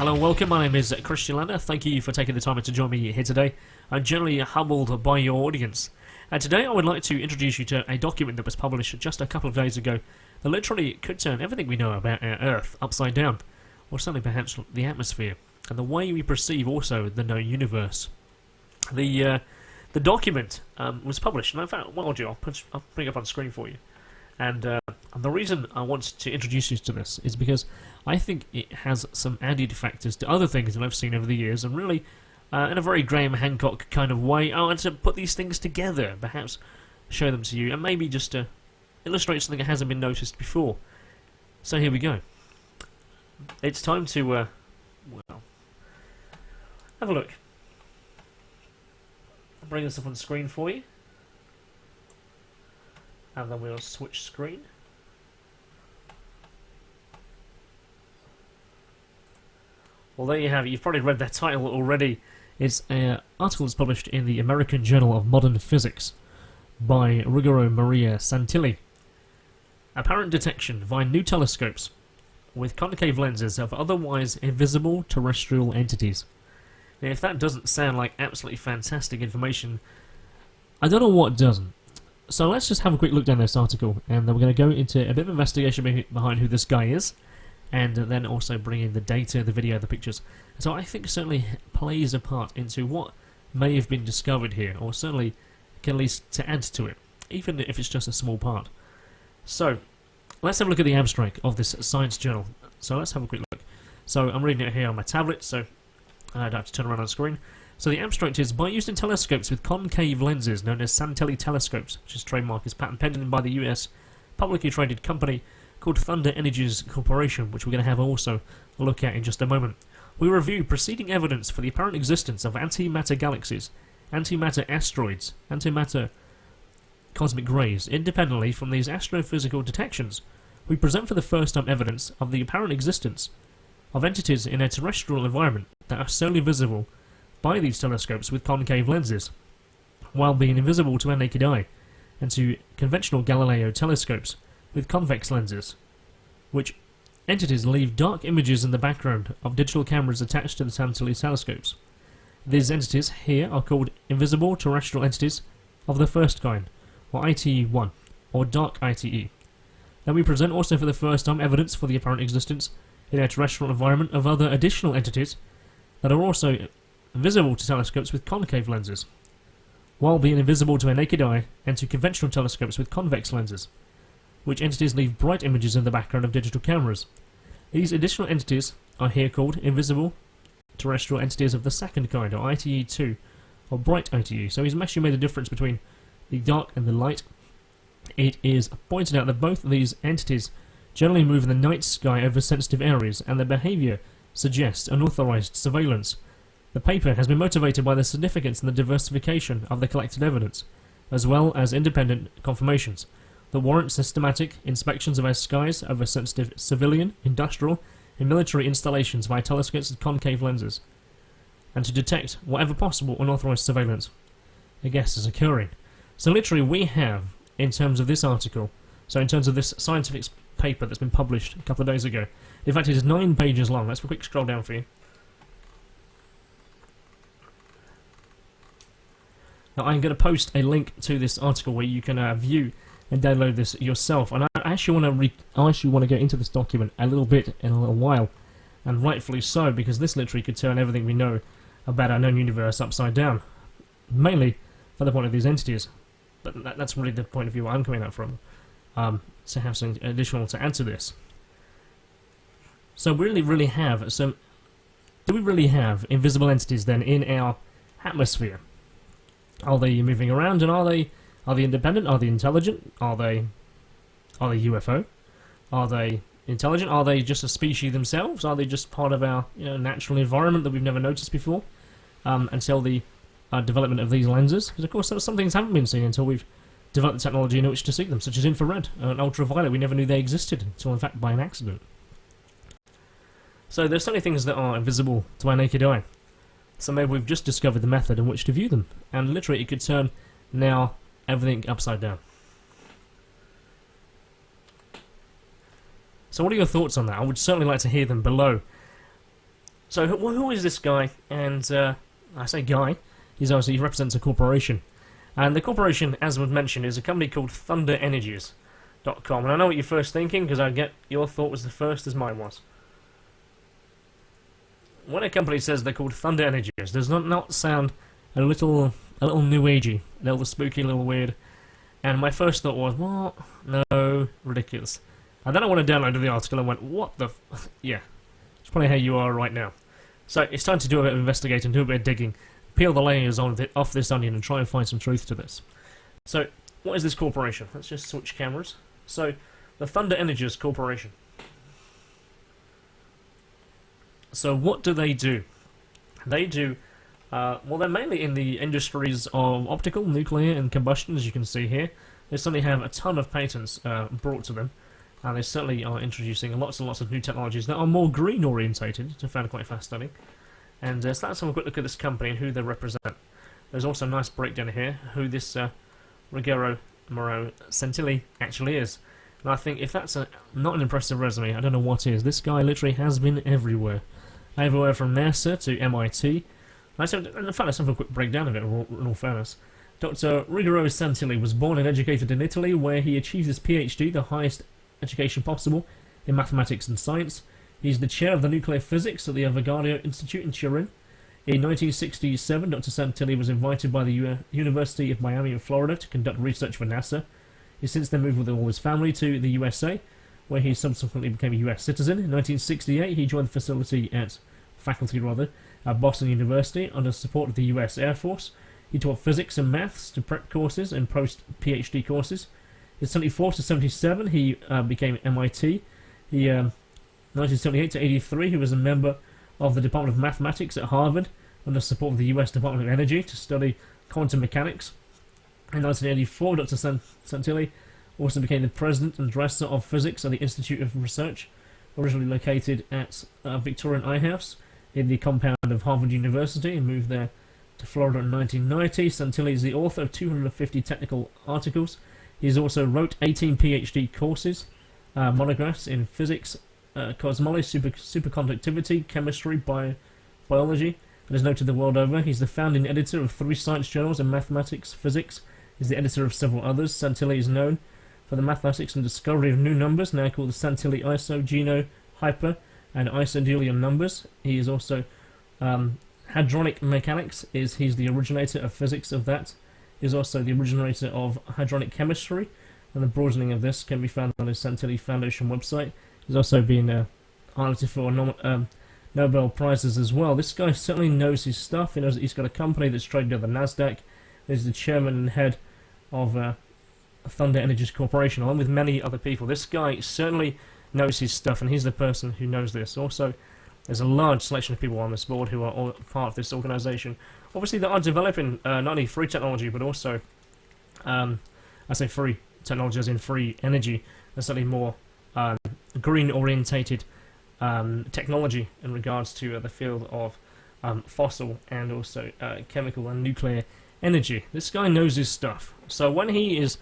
Hello and welcome, my name is Kristian. Thank you for taking the time to join me here today. I'm generally humbled by your audience. And today I would like to introduce you to a document that was published just a couple of days ago that literally could turn everything we know about our Earth upside down, or certainly perhaps the atmosphere, and the way we perceive also the known universe. The document was published, and in fact, what I'll do, I'll bring it up on screen for you. And the reason I want to introduce you to this is because I think it has some added factors to other things that I've seen over the years, and really, in a very Graham Hancock kind of way, I want to put these things together, perhaps show them to you, and maybe just to illustrate something that hasn't been noticed before. So here we go. It's time to, well, have a look. I'll bring this up on screen for you. And then we'll switch screen. Well, there you have it. You've probably read that title already. It's an article that's published in the American Journal of Modern Physics by Ruggero Mario Santilli. Apparent detection via new telescopes with concave lenses of otherwise invisible terrestrial entities. Now, if that doesn't sound like absolutely fantastic information, I don't know what doesn't. So let's just have a quick look down this article, and then we're going to go into a bit of investigation behind who this guy is, and then also bring in the data, the video, the pictures. So I think certainly plays a part into what may have been discovered here, or certainly can at least to add to it, even if it's just a small part. So let's have a look at the abstract of this science journal. So let's have a quick look. So I'm reading it here on my tablet, so I don't have to turn around on the screen. So the abstract is, by using telescopes with concave lenses known as Santilli telescopes, which is trademark is patent pending by the US publicly traded company called Thunder Energies Corporation, which we're going to have also a look at in just a moment. We review preceding evidence for the apparent existence of antimatter galaxies, antimatter asteroids, antimatter cosmic rays. Independently from these astrophysical detections, we present for the first time evidence of the apparent existence of entities in a terrestrial environment that are solely visible by these telescopes with concave lenses, while being invisible to our naked eye, and to conventional Galileo telescopes with convex lenses, which entities leave dark images in the background of digital cameras attached to the Santilli telescopes. These entities here are called invisible terrestrial entities of the first kind, or ITE-1, or dark ITE. Then we present also for the first time evidence for the apparent existence in a terrestrial environment of other additional entities that are also visible to telescopes with concave lenses, while being invisible to a naked eye and to conventional telescopes with convex lenses, which entities leave bright images in the background of digital cameras. These additional entities are here called invisible terrestrial entities of the second kind, or ITE-2, or bright ITE. So he's actually made a difference between the dark and the light. It is pointed out that both of these entities generally move in the night sky over sensitive areas, and their behaviour suggests unauthorized surveillance. The paper has been motivated by the significance and the diversification of the collected evidence, as well as independent confirmations that warrant systematic inspections of our skies over sensitive civilian, industrial, and military installations via telescopes and concave lenses, and to detect whatever possible unauthorized surveillance, I guess, is occurring. So literally we have, in terms of this article, so in terms of this scientific paper that's been published a couple of days ago, in fact it is 9 pages long. Let's have a quick scroll down for you. Now I'm going to post a link to this article where you can view and download this yourself, and I actually want to get into this document a little bit in a little while, and rightfully so, because this literally could turn everything we know about our known universe upside down, mainly from the point of these entities. But that's really the point of view I'm coming out from, to have something additional to add to this. So we really have some. Do we really have invisible entities then in our atmosphere? Are they moving around, and are they independent? Are they intelligent? Are they UFO? Are they intelligent? Are they just a species themselves? Are they just part of our natural environment that we've never noticed before? Until the development of these lenses, because of course some things haven't been seen until we've developed the technology in which to see them, such as infrared and ultraviolet. We never knew they existed until, in fact, by an accident. So there's certainly things that are invisible to our naked eye. So maybe we've just discovered the method in which to view them, and literally it could turn now everything upside down. So what are your thoughts on that? I would certainly like to hear them below. So who is this guy? And I say guy, he represents a corporation. And the corporation, as was mentioned, is a company called ThunderEnergies.com. And I know what you're first thinking, because I get your thought was the first as mine was. When a company says they're called Thunder Energies, does not sound a little new agey, a little spooky, a little weird. And my first thought was, what? No, ridiculous. And then I went to download the article and went, what the yeah. It's probably how you are right now. So it's time to do a bit of investigating, do a bit of digging, peel the layers off this onion and try and find some truth to this. So, what is this corporation? Let's just switch cameras. So, the Thunder Energies Corporation. So, what do? They do, well, they're mainly in the industries of optical, nuclear, and combustion, as you can see here. They certainly have a ton of patents brought to them, and they certainly are introducing lots and lots of new technologies that are more green-orientated, which I found quite fascinating. And so let's have a quick look at this company and who they represent. There's also a nice breakdown here, who this Ruggero Mario Santilli actually is. And I think if that's not an impressive resume, I don't know what is. This guy literally has been everywhere. Everywhere from NASA to MIT. In fact, let's have a quick breakdown of it, in all fairness. Dr. Ruggero Santilli was born and educated in Italy, where he achieved his PhD, the highest education possible, in mathematics and science. He's the chair of the nuclear physics at the Avogadro Institute in Turin. In 1967, Dr. Santilli was invited by the University of Miami in Florida to conduct research for NASA. He since then moved with all his family to the USA, where he subsequently became a US citizen. In 1968, he joined the faculty at Boston University under support of the US Air Force. He taught physics and maths to prep courses and post-PhD courses. In 74 to 77, he became MIT. He 1978 to 83, he was a member of the Department of Mathematics at Harvard under support of the US Department of Energy to study quantum mechanics. In 1984, Dr. Santilli also became the president and director of physics at the Institute of Research, originally located at Victorian Eye House in the compound of Harvard University, and moved there to Florida in 1990. Santilli is the author of 250 technical articles. He's also wrote 18 PhD courses, monographs in physics, cosmology, superconductivity, chemistry, biology, and is noted the world over. He's the founding editor of 3 science journals in mathematics, physics. He's the editor of several others. Santilli is known for the mathematics and discovery of new numbers, now called the Santilli ISO, Geno, Hyper, and isodelium numbers. He is also hadronic mechanics. He's the originator of physics of that. He's also the originator of hadronic chemistry, and the broadening of this can be found on his Santilli Foundation website. He's also been highlighted for Nobel Prizes as well. This guy certainly knows his stuff. He knows that he's got a company that's traded on the NASDAQ. He's the chairman and head of Thunder Energies Corporation, along with many other people. This guy certainly knows his stuff, and he's the person who knows this. Also, there's a large selection of people on this board who are all part of this organisation. Obviously, they are developing not only free technology, but also, I say free technology as in free energy, and certainly more green-orientated technology in regards to the field of fossil and also chemical and nuclear energy. This guy knows his stuff. So when he is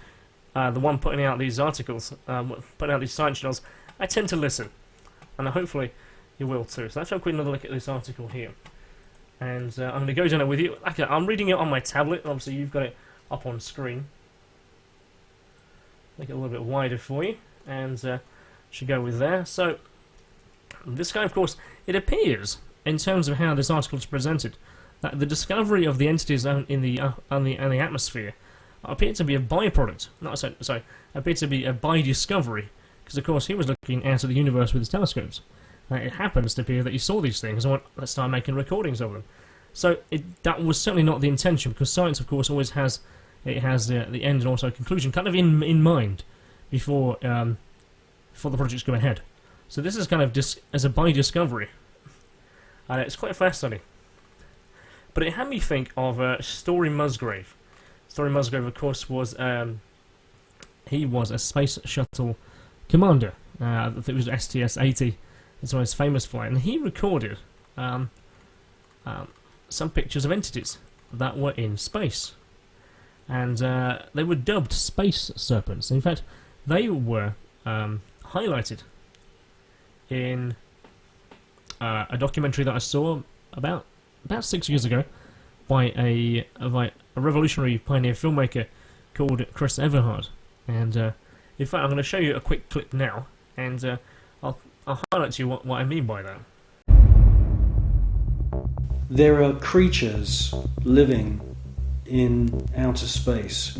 the one putting out these articles, putting out these science journals, I tend to listen, and hopefully you will too. So let's have a quick another look at this article here, and I'm going to go down it with you. Okay, I'm reading it on my tablet. Obviously, you've got it up on screen. Make it a little bit wider for you, and should go with there. So this guy, of course, it appears in terms of how this article is presented that the discovery of the entities in the atmosphere appeared to be a byproduct. Appeared to be a by discovery, because of course he was looking out at the universe with his telescopes. It happens to appear that he saw these things and went, let's start making recordings of them. So that was certainly not the intention, because science, of course, always has the end and also a conclusion kind of in mind before the projects go ahead. So this is kind of as a by discovery, and it's quite fascinating. But it had me think of Story Musgrave. Story Musgrave, of course, was he was a space shuttle commander. I think it was STS-80. It's one of his famous flight, and he recorded some pictures of entities that were in space, and they were dubbed space serpents. In fact, they were highlighted in a documentary that I saw about 6 years ago by a revolutionary pioneer filmmaker called Chris Everard. And in fact, I'm going to show you a quick clip now, and I'll highlight to you what I mean by that. There are creatures living in outer space.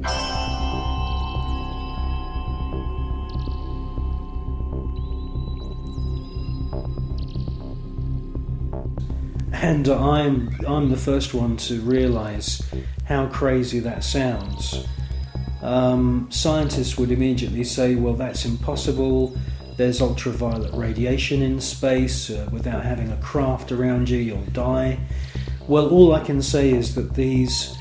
And I'm the first one to realise how crazy that sounds. Scientists would immediately say, well, that's impossible. There's ultraviolet radiation in space. Without having a craft around you, you'll die. Well, all I can say is that these,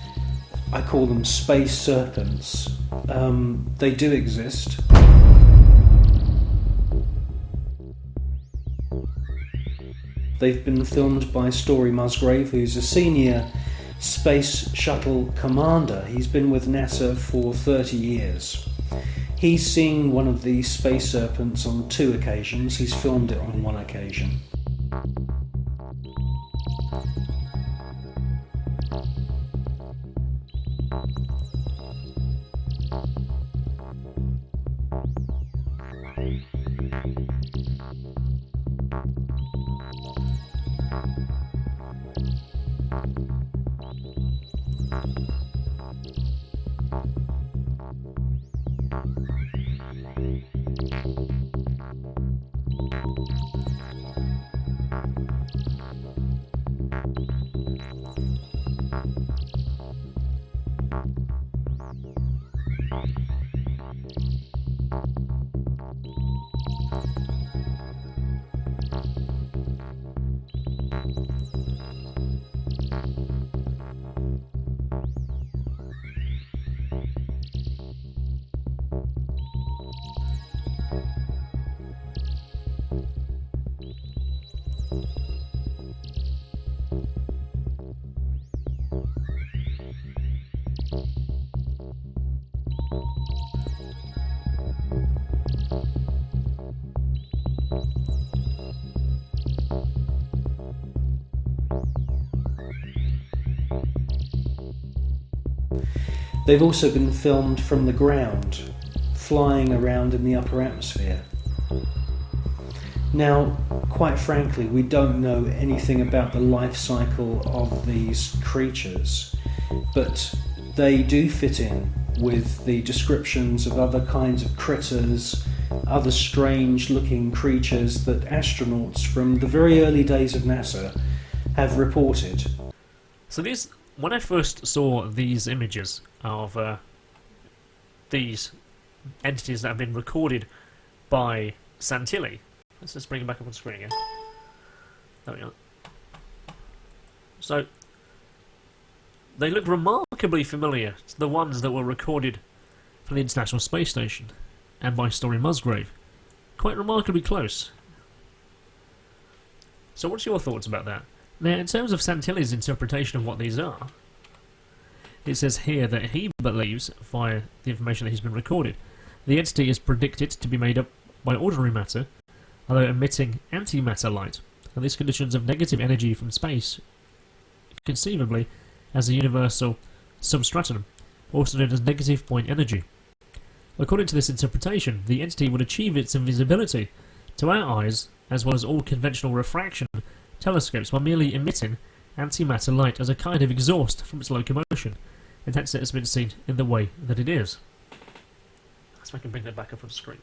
I call them space serpents, they do exist. They've been filmed by Story Musgrave, who's a senior space shuttle commander. He's been with NASA for 30 years. He's seen one of these space serpents on 2 occasions. He's filmed it on 1 occasion. They've also been filmed from the ground, flying around in the upper atmosphere. Now, quite frankly, we don't know anything about the life cycle of these creatures, but they do fit in with the descriptions of other kinds of critters, other strange-looking creatures that astronauts from the very early days of NASA have reported. So when I first saw these images of these entities that have been recorded by Santilli, let's just bring it back up on screen again. There we go. So they look remarkably familiar to the ones that were recorded from the International Space Station and by Story Musgrave. Quite remarkably close. So what's your thoughts about that? Now, in terms of Santilli's interpretation of what these are, it says here that he believes, via the information that he's been recorded, the entity is predicted to be made up by ordinary matter, although emitting antimatter light, and these conditions of negative energy from space, conceivably as a universal substratum, also known as negative point energy. According to this interpretation, the entity would achieve its invisibility to our eyes, as well as all conventional refraction telescopes, by merely emitting antimatter light as a kind of exhaust from its locomotion, and hence it has been seen in the way that it is. So I can bring that back up on the screen.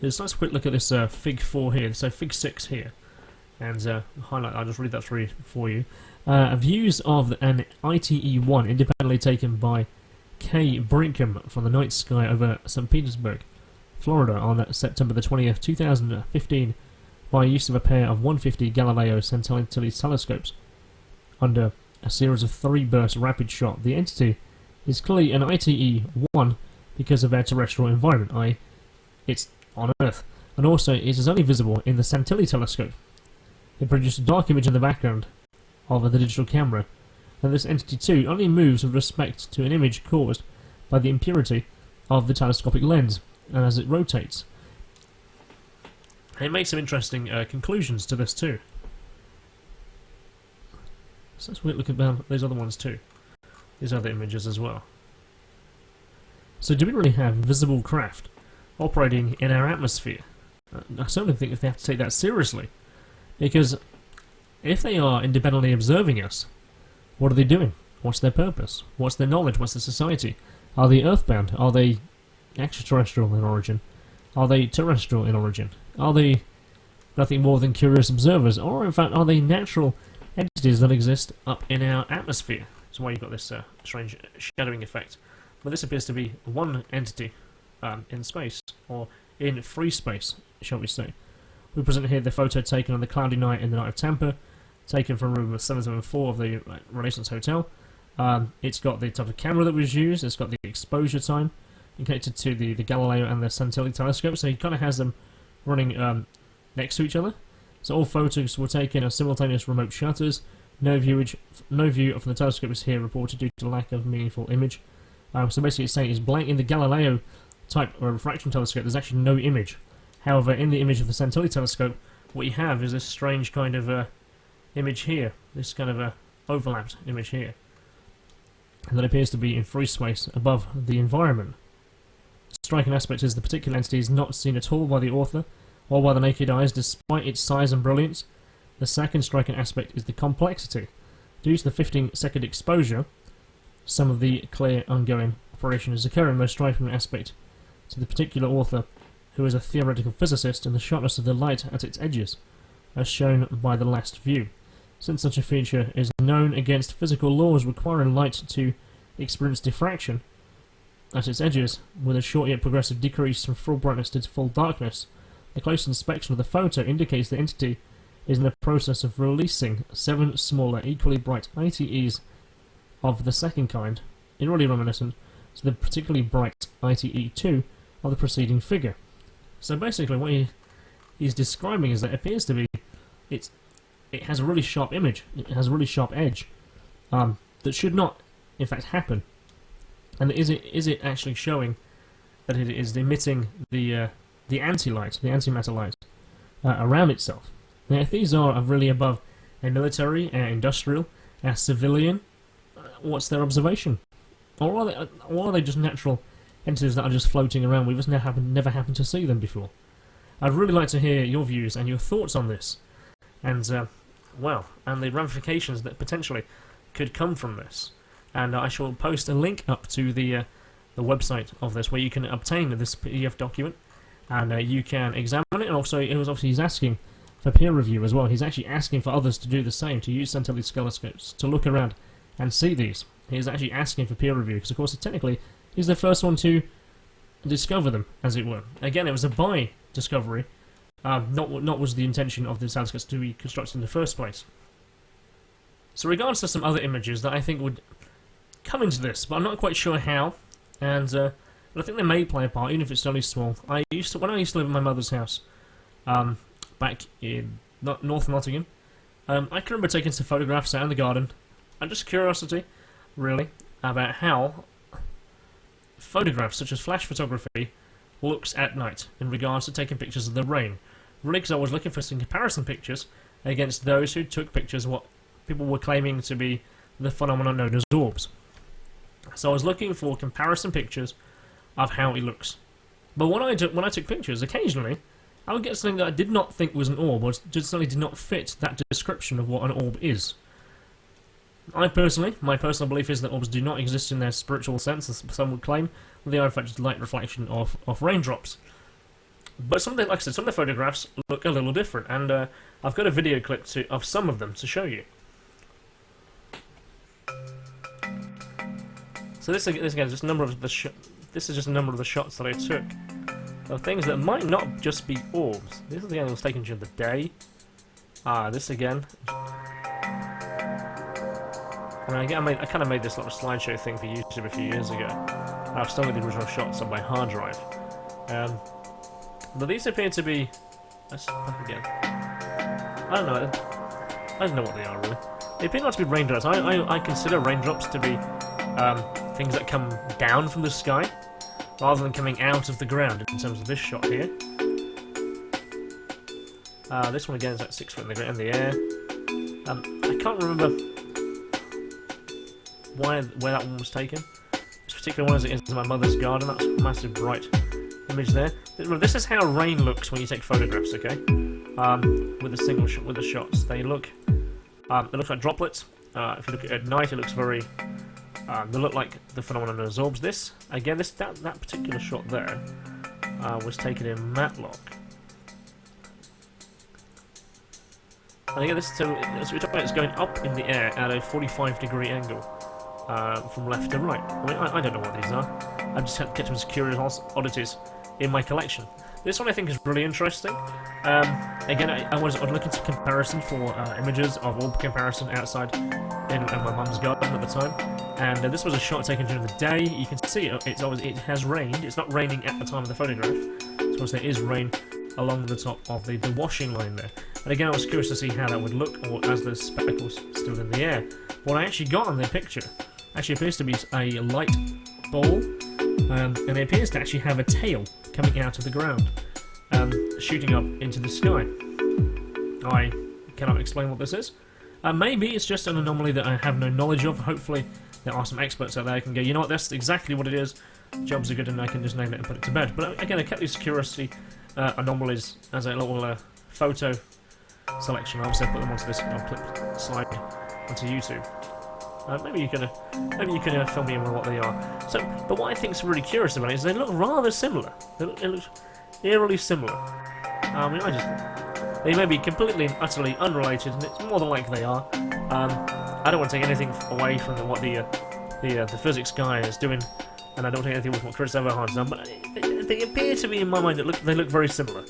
Let's nice quick look at this Fig 4 here, so Fig 6 here, and highlight. I'll just read that through for you. Views of an ITE-1 independently taken by K. Brinkham from the night sky over St. Petersburg, Florida on September the 20th, 2015, via use of a pair of 150 Galileo Santilli telescopes. Under a series of 3-burst rapid shot, the entity is clearly an ITE-1 because of their terrestrial environment, i.e. it's on Earth, and also it is only visible in the Santilli telescope. It produced a dark image in the background of the digital camera, and this entity too only moves with respect to an image caused by the impurity of the telescopic lens, and as it rotates, And it makes some interesting conclusions to this too. So let's look at those other ones too. These other images as well. So do we really have visible craft operating in our atmosphere? I certainly think if they have to take that seriously. Because if they are independently observing us, what are they doing? What's their purpose? What's their knowledge? What's their society? Are they earthbound? Are they extraterrestrial in origin? Are they terrestrial in origin? Are they nothing more than curious observers? Or in fact, are they natural entities that exist up in our atmosphere? That's why you've got this strange shadowing effect. But this appears to be one entity in space, or in free space, shall we say. We present here the photo taken on the cloudy night in the night of Tampa, taken from room 774 of the Renaissance Hotel. It's got the type of camera that was used, it's got the exposure time, connected to the Galileo and the Santilli telescope, so he kind of has them running next to each other. So all photos were taken as simultaneous remote shutters. No view from the telescope is here reported due to lack of meaningful image. So basically it's saying it's blank. In the Galileo type or refraction telescope there's actually no image. However, in the image of the Santilli telescope, what you have is this strange kind of image here, this kind of overlapped image here, and that appears to be in free space above the environment. The striking aspect is the particular entity is not seen at all by the author or by the naked eyes despite its size and brilliance. The second striking aspect is the complexity. Due to the 15-second exposure, some of the clear ongoing operation is occurring. Most striking aspect to the particular author, who is a theoretical physicist, and the sharpness of the light at its edges, as shown by the last view. Since such a feature is known against physical laws requiring light to experience diffraction at its edges, with a short yet progressive decrease from full brightness to full darkness, the close inspection of the photo indicates the entity is in the process of releasing 7 smaller, equally bright ITEs of the second kind, eerily reminiscent to the particularly bright ITE2 of the preceding figure. So basically what he's describing is that it appears to be, it has a really sharp image, it has a really sharp edge, that should not in fact happen. And is it actually showing that it is emitting the anti-light, the antimatter light, around itself? Now if these are really above a military, industrial, civilian, what's their observation? Or are they just natural entities that are just floating around? We've just never happened to see them before. I'd really like to hear your views and your thoughts on this, and and the ramifications that potentially could come from this. And I shall post a link up to the website of this, where you can obtain this PDF document, and you can examine it. And also, he's asking for peer review as well. He's actually asking for others to do the same, to use Santilli's telescopes to look around and see these. He's actually asking for peer review because, of course, technically, he's the first one to discover them, as it were. Again, it was a by discovery. Not was the intention of the telescopes to be constructed in the first place. So, regards to some other images that I think would come into this, but I'm not quite sure how, and but I think they may play a part, even if it's only small. When I used to live at my mother's house, back in North Nottingham, I can remember taking some photographs out in the garden, and just curiosity, really, about how photographs such as flash photography looks at night in regards to taking pictures of the rain. Really, because I was looking for some comparison pictures against those who took pictures of what people were claiming to be the phenomenon known as orbs. So I was looking for comparison pictures of how it looks. But when I took pictures, occasionally I would get something that I did not think was an orb, or just suddenly did not fit that description of what an orb is. My personal belief is that orbs do not exist in their spiritual sense, as some would claim. They are in fact just light reflection of raindrops. But some of the photographs look a little different, and I've got a video clip of some of them to show you. So this again is just a number of this is just a number of the shots that I took of things that might not just be orbs. This is the one that was taken during the day. This again. And I kind of made this little slideshow thing for YouTube a few years ago. I've still got the original shots on my hard drive. But these appear to be... again. I don't know what they are, really. They appear not to be raindrops. I consider raindrops to be things that come down from the sky, rather than coming out of the ground, in terms of this shot here. This one again is at 6 foot in the air. I can't remember where that one was taken. This particular one is in my mother's garden. That's a massive bright image there. This is how rain looks when you take photographs. Okay, with a single shot, with the shots, they look like droplets. If you look at night, it looks very. They look like the phenomenon absorbs this. Again, that particular shot there was taken in Matlock. And again, so we're talking about it's going up in the air at a 45-degree angle from left to right. I mean, I don't know what these are. I've just kept them as curious oddities in my collection. This one I think is really interesting. Again, I was looking to comparison for images of orb comparison outside in my mum's garden at the time, and this was a shot taken during the day. You can see it has rained. It's not raining at the time of the photograph. So of course there is rain along the top of the washing line there. And again, I was curious to see how that would look or as the speckles still in the air. What I actually got on the picture actually appears to be a light ball, and it appears to actually have a tail coming out of the ground, shooting up into the sky. I cannot explain what this is. Maybe it's just an anomaly that I have no knowledge of. Hopefully there are some experts out there who can go, you know what, that's exactly what it is. Jobs are good and I can just name it and put it to bed. But again, I kept these curiosity anomalies as a little photo selection. Obviously I put them onto this clip slide onto YouTube. Maybe you can fill me in with what they are. So, but what I think is really curious about it is they look rather similar. They look eerily similar. I mean, they may be completely and utterly unrelated, and it's more than likely they are. I don't want to take anything away from what the physics guy is doing, and I don't take anything away from what Christopher Everard has done. But they appear to be, in my mind, they look very similar.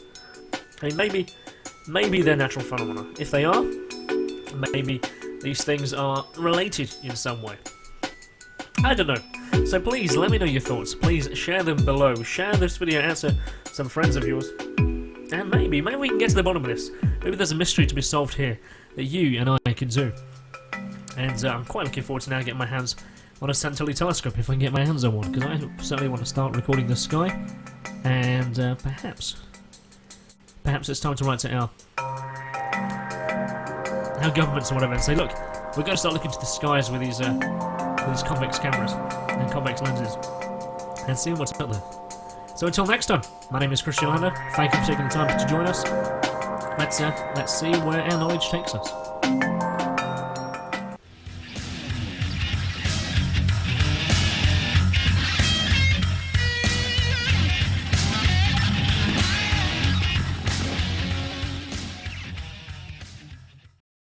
I mean, maybe they're natural phenomena. If they are, maybe these things are related in some way. I don't know. So please let me know your thoughts. Please share them below. Share this video out to some friends of yours. And maybe we can get to the bottom of this. Maybe there's a mystery to be solved here that you and I can do. And I'm quite looking forward to now getting my hands on a Santilli telescope if I can get my hands on one, because I certainly want to start recording the sky. And perhaps it's time to write to our governments or whatever and say, look, we're going to start looking to the skies with these convex cameras and convex lenses and seeing what's out there. So until next time, my name is Kristian. Thank you for taking the time to join us. Let's see where our knowledge takes us.